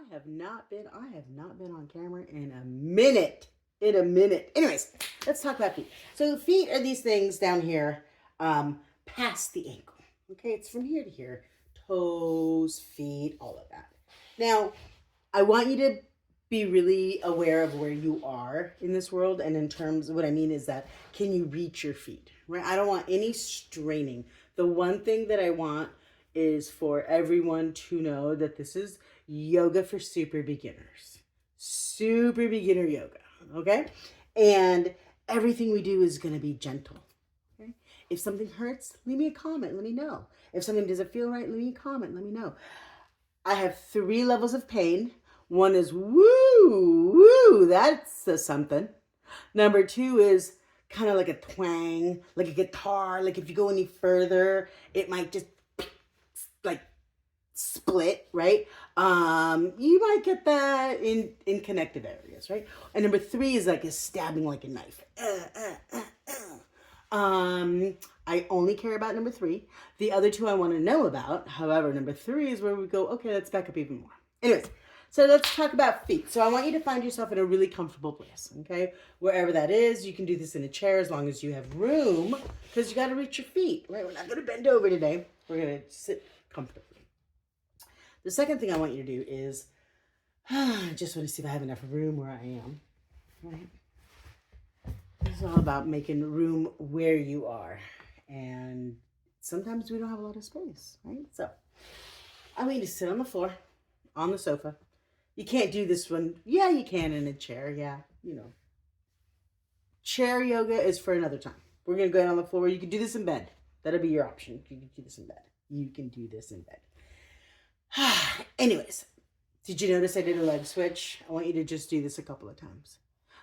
I have not been on camera in a minute. In a minute. Anyways, let's talk about feet. So feet are these things down here, past the ankle. Okay, it's from here to here. Toes, feet, all of that. Now, I want you to be really aware of where you are in this world. And in terms, what I mean is that can you reach your feet? Right? I don't want any straining. The one thing that I want is for everyone to know that this is yoga for super beginners. Super beginner yoga. Okay? And everything we do is going to be gentle. Okay? If something hurts, leave me a comment. Let me know. If something doesn't feel right, leave me a comment. Let me know. I have 3 levels of pain. One is woo, that's a something. Number 2 is kind of like a twang, like a guitar. Like if you go any further, it might just like split, right? You might get that in connective areas, right? And number 3 is like a stabbing like a knife. I only care about number 3. The other 2 I want to know about. However, number 3 is where we go, okay, let's back up even more. Anyways, so let's talk about feet. So I want you to find yourself in a really comfortable place, okay? Wherever that is, you can do this in a chair as long as you have room, because you got to reach your feet, right? We're not going to bend over today. We're going to sit comfortably. The second thing I want you to do is, I just want to see if I have enough room where I am, right? This is all about making room where you are. And sometimes we don't have a lot of space, right? So I want you to sit on the floor, on the sofa. You can't do this one. Yeah, you can in a chair. Yeah, you know. Chair yoga is for another time. We're going to go on the floor. You can do this in bed. That'll be your option. You can do this in bed. You can do this in bed. Anyways, did you notice I did a leg switch? I want you to just do this a couple of times.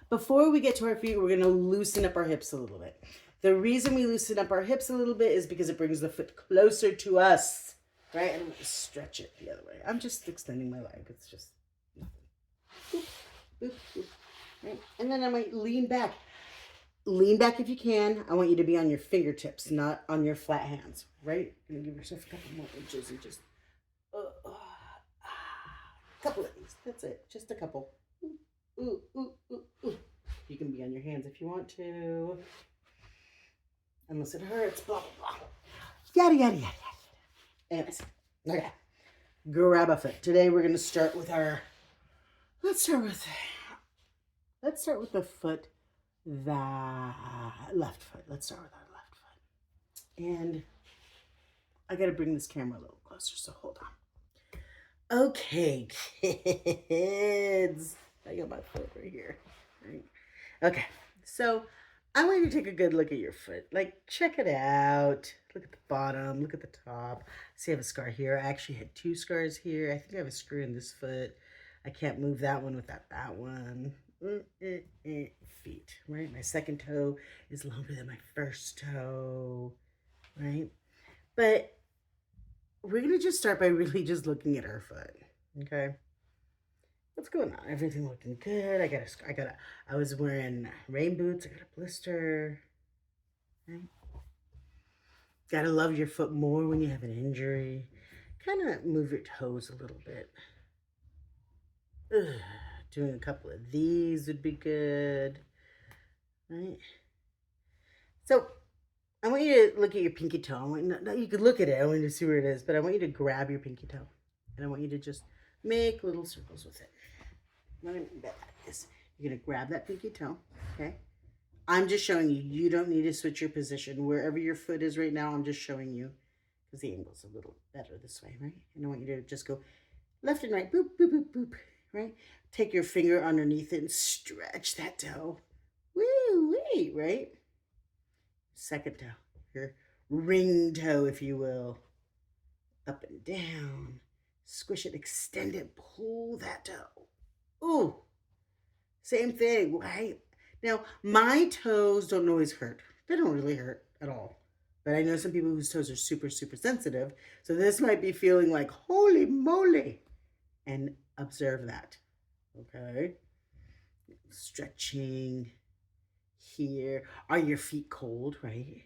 Before we get to our feet, we're going to loosen up our hips a little bit. The reason we loosen up our hips a little bit is because it brings the foot closer to us, right? And I'm going to stretch it the other way. I'm just extending my leg. It's just nothing. Boop, boop, boop. Right? And then I might lean back. Lean back if you can. I want you to be on your fingertips, not on your flat hands, right? You're going to give yourself a couple more inches and just couple of these. That's it. Just a couple. Ooh, ooh, ooh, ooh. You can be on your hands if you want to. Unless it hurts. Blah, blah, blah. Yada, yada, yada, yada. Anyways. Okay. Grab a foot. Today we're going to start with our... Let's start with the foot. The left foot. Let's start with our left foot. And I got to bring this camera a little closer, so hold on. Okay, kids. I got my foot right here. Right? Okay, so I want you to take a good look at your foot. Like, check it out. Look at the bottom. Look at the top. See, I have a scar here. I actually had 2 scars here. I think I have a screw in this foot. I can't move that one without that one. Feet, right? My second toe is longer than my first toe, right? But we're going to just start by really just looking at our foot, okay? What's going on? Everything looking good. I was wearing rain boots. I got a blister, right? Gotta love your foot more when you have an injury. Kind of move your toes a little bit. Ugh. Doing a couple of these would be good, right? So I want you to look at your pinky toe. You could look at it. I want you to see where it is, but I want you to grab your pinky toe, and I want you to just make little circles with it. What I mean by that is you're gonna grab that pinky toe, okay? I'm just showing you. You don't need to switch your position. Wherever your foot is right now, I'm just showing you because the angle's a little better this way, right? And I want you to just go left and right, boop, boop, boop, boop, right? Take your finger underneath it and stretch that toe. Woo-wee, right? Second toe, your ring toe, if you will. Up and down. Squish it, extend it, pull that toe. Ooh, same thing, right? Now, my toes don't always hurt. They don't really hurt at all. But I know some people whose toes are super, super sensitive. So this might be feeling like, holy moly. And observe that. Okay? Stretching here. Are your feet cold, right?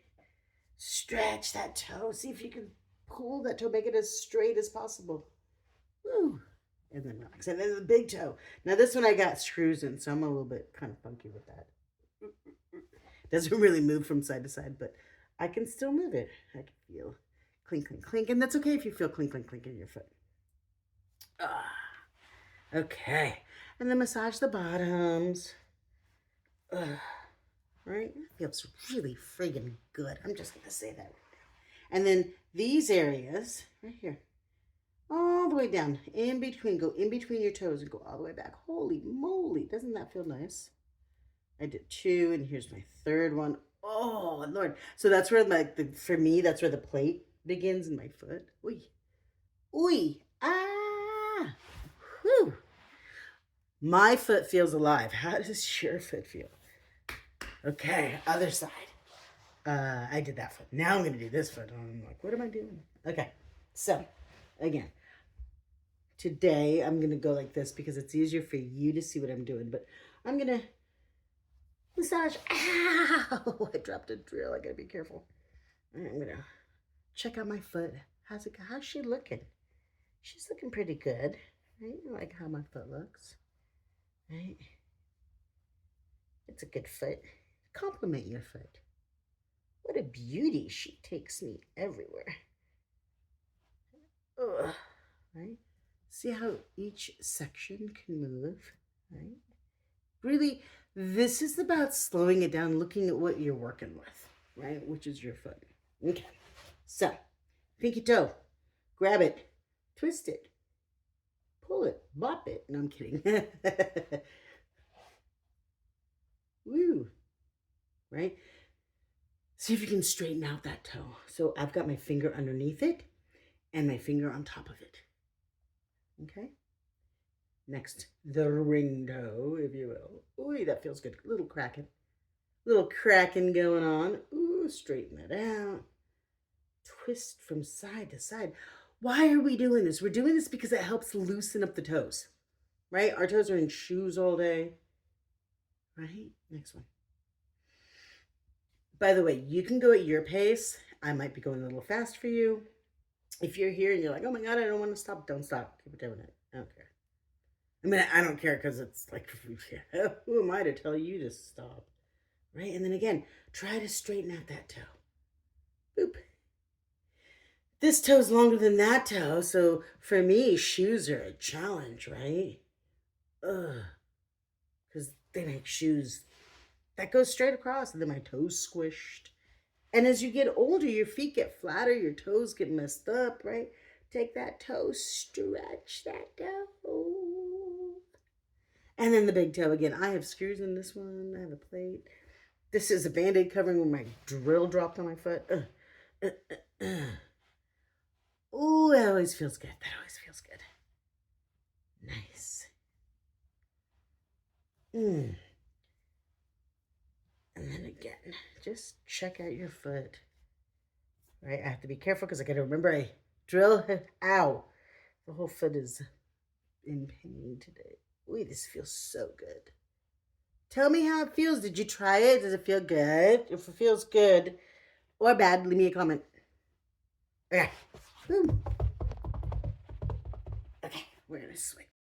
Stretch that toe. See if you can pull that toe. Make it as straight as possible. Woo. and then relax. And then the big toe. Now this one I got screws in, so I'm a little bit kind of funky with that. Doesn't really move from side to side, but I can still move it. I can feel clink, clink, clink. And that's okay if you feel clink, clink, clink in your foot. Okay. And then massage the bottoms. Right? It feels really friggin' good. I'm just going to say that right now. And then these areas right here, all the way down, in between, go in between your toes and go all the way back. Holy moly. Doesn't that feel nice? I did 2, and here's my 3rd one. Oh, Lord. So that's where for me, that's where the plate begins in my foot. Oy. Oy. Ah. Whew. My foot feels alive. How does your foot feel? Okay, other side. I did that foot. Now I'm going to do this foot. I'm like, what am I doing? Okay, so, again. Today, I'm going to go like this because it's easier for you to see what I'm doing. But I'm going to massage. Ow! I dropped a drill. I gotta be careful. I'm gonna check out my foot. How's she looking? She's looking pretty good. Right? I like how my foot looks. Right? It's a good foot. Compliment your foot. What a beauty. She takes me everywhere. Ugh. Right? See how each section can move? Right? Really, this is about slowing it down, looking at what you're working with, right? Which is your foot. Okay. So, pinky toe. Grab it. Twist it. Pull it. Bop it. No, I'm kidding. Woo. Right? See if you can straighten out that toe. So, I've got my finger underneath it and my finger on top of it. Okay? Next, the ring toe, if you will. Ooh, that feels good. Little cracking going on. Ooh, straighten it out. Twist from side to side. Why are we doing this? We're doing this because it helps loosen up the toes, right? Our toes are in shoes all day, right? Next one. By the way, you can go at your pace. I might be going a little fast for you. If you're here and you're like, oh my God, I don't want to stop, don't stop. Keep doing it. I don't care. I mean, I don't care because it's like, who am I to tell you to stop? Right? And then again, try to straighten out that toe. Boop. This toe's longer than that toe, so for me, shoes are a challenge, right? Because they make shoes that go straight across, and then my toes squished. And as you get older, your feet get flatter, your toes get messed up, right? Take that toe, stretch that toe. And then the big toe again. I have screws in this one. I have a plate. This is a Band-Aid covering when my drill dropped on my foot. Oh, that always feels good. That always feels good. Nice. And then again, just check out your foot. Right? I have to be careful because I got to remember I drill. Ow. The whole foot is in pain today. Ooh, this feels so good. Tell me how it feels. Did you try it? Does it feel good? If it feels good or bad, leave me a comment. Okay. Boom. Okay, we're going to switch.